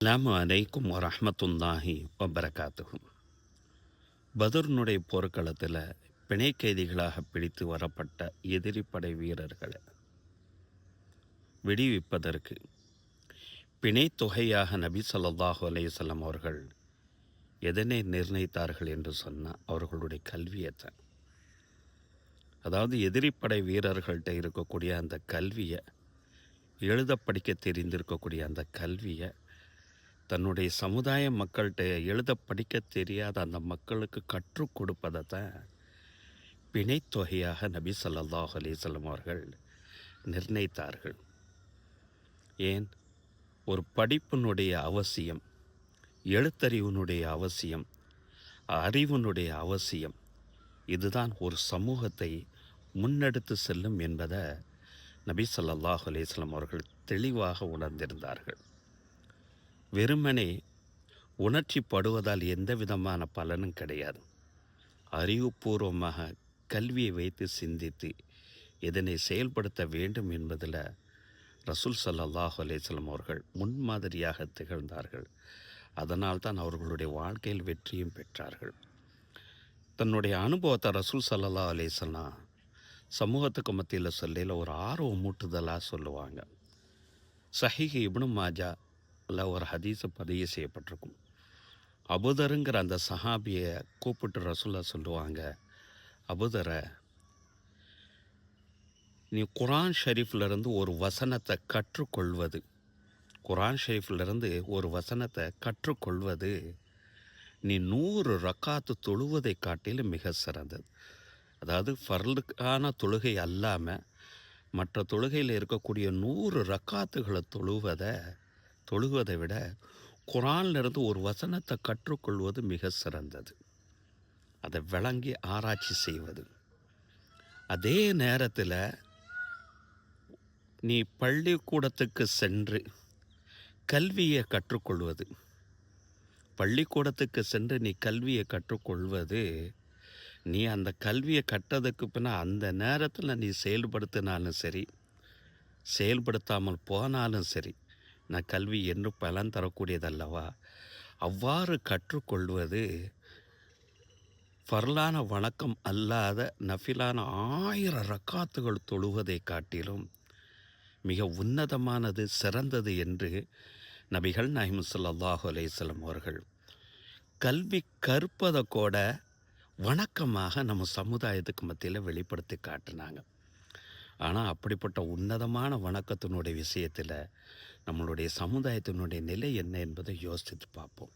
அஸ்ஸலாமு அலைக்கும் வரஹ்மத்துல்லாஹி வபரகாத்துஹு. பத்ருனுடைய போர்க்களத்தில் பிணை கைதிகளாக பிடித்து வரப்பட்ட எதிரி படை வீரர்களை விடுவிப்பதற்கு பிணை தொகையாக நபி ஸல்லல்லாஹு அலைஹி வஸல்லம் அவர்கள் எதனை நிர்ணயித்தார்கள் என்று சொன்னால் அவர்களுடைய கல்வியைத்தான். அதாவது எதிரி படை வீரர்கள்ட்ட இருக்கக்கூடிய அந்த கல்வியை, எழுத படிக்க தெரிந்திருக்கக்கூடிய அந்த கல்வியை தன்னுடைய சமுதாய மக்கள்கிட்ட எழுத படிக்க தெரியாத அந்த மக்களுக்கு கற்றுக் கொடுப்பதை தான் பிணைத்தொகையாக நபி ஸல்லல்லாஹு அலைஹி வஸல்லம் அவர்கள் நிர்ணயித்தார்கள். ஏன், ஒரு படிப்பினுடைய அவசியம், எழுத்தறிவினுடைய அவசியம், அறிவினுடைய அவசியம், இதுதான் ஒரு சமூகத்தை முன்னெடுத்து செல்லும் என்பதை நபி ஸல்லல்லாஹு அலைஹி வஸல்லம் அவர்கள் தெளிவாக உணர்ந்திருந்தார்கள். வெறுமனே உணர்ச்சி படுவதால் எந்த விதமான பலனும் கிடையாது. அறிவுபூர்வமாக கல்வியை வைத்து சிந்தித்து இதனை செயல்படுத்த வேண்டும் என்பதில் ரசூல் ஸல்லல்லாஹு அலைஹி வஸல்லம் அவர்கள் முன்மாதிரியாக திகழ்ந்தார்கள். அதனால் தான் அவர்களுடைய வாழ்க்கையில் வெற்றியும் பெற்றார்கள். தன்னுடைய அனுபவத்தை ரசூல் ஸல்லல்லாஹு அலைஹி வஸல்லம் சமூகத்துக்கு மத்தியில் சொல்லையில் ஒரு ஆர்வம் மூட்டுதலாக சொல்லுவாங்க. சஹீஹ் இப்னு மாஜாவில் ஒரு ஹதீஸு பதிவு செய்யப்பட்டிருக்கும். அபூதருங்கிற அந்த சஹாபியை கூப்பிட்டு ரசூல்லா சொல்லுவாங்க, அபூதர, நீ குர்ஆன் ஷரீஃப்லேருந்து ஒரு வசனத்தை கற்றுக்கொள்வது, குர்ஆன் ஷரீஃப்லேருந்து ஒரு வசனத்தை கற்றுக்கொள்வது நீ 100 ரக்காத்து தொழுவதை காட்டிலும் மிக சிறந்தது. அதாவது ஃபர்லுக்கான தொழுகை அல்லாமல் மற்ற தொழுகையில் இருக்கக்கூடிய 100 ரக்காத்துகளை தொழுவதை விட குர்ஆனிலிருந்து ஒரு வசனத்தை கற்றுக்கொள்வது மிக சிறந்தது. அதை விளங்கி ஆராய்ச்சி செய்வது. அதே நேரத்தில் நீ பள்ளிக்கூடத்துக்கு சென்று கல்வியை கற்றுக்கொள்வது, பள்ளிக்கூடத்துக்கு சென்று நீ கல்வியை கற்றுக்கொள்வது, நீ அந்த கல்வியை கற்றதுக்கு பின்னால் அந்த நேரத்தில் நீ செயல்படுத்தினாலும் சரி, செயல்படுத்தாமல் போனாலும் சரி, நான் கல்வி என்று பலன் தரக்கூடியதல்லவா. அவ்வாறு கற்றுக்கொள்வது ஃபர்லான வணக்கம் அல்லாத நஃபிலான 1000 ரக்காத்துகள் தொழுவதை காட்டிலும் மிக உன்னதமானது, சிறந்தது என்று நபிகள் நாயகம் ஸல்லல்லாஹு அலைஹி வஸல்லம் அவர்கள் கல்வி கற்பதை கூட வணக்கமாக நம்ம சமுதாயத்துக்கு மத்தியில் வெளிப்படுத்தி காட்டினாங்க. ஆனால் அப்படிப்பட்ட உன்னதமான வணக்கத்தினுடைய விஷயத்தில் நம்மளுடைய சமுதாயத்தினுடைய நிலை என்ன என்பதை யோசித்து பார்ப்போம்.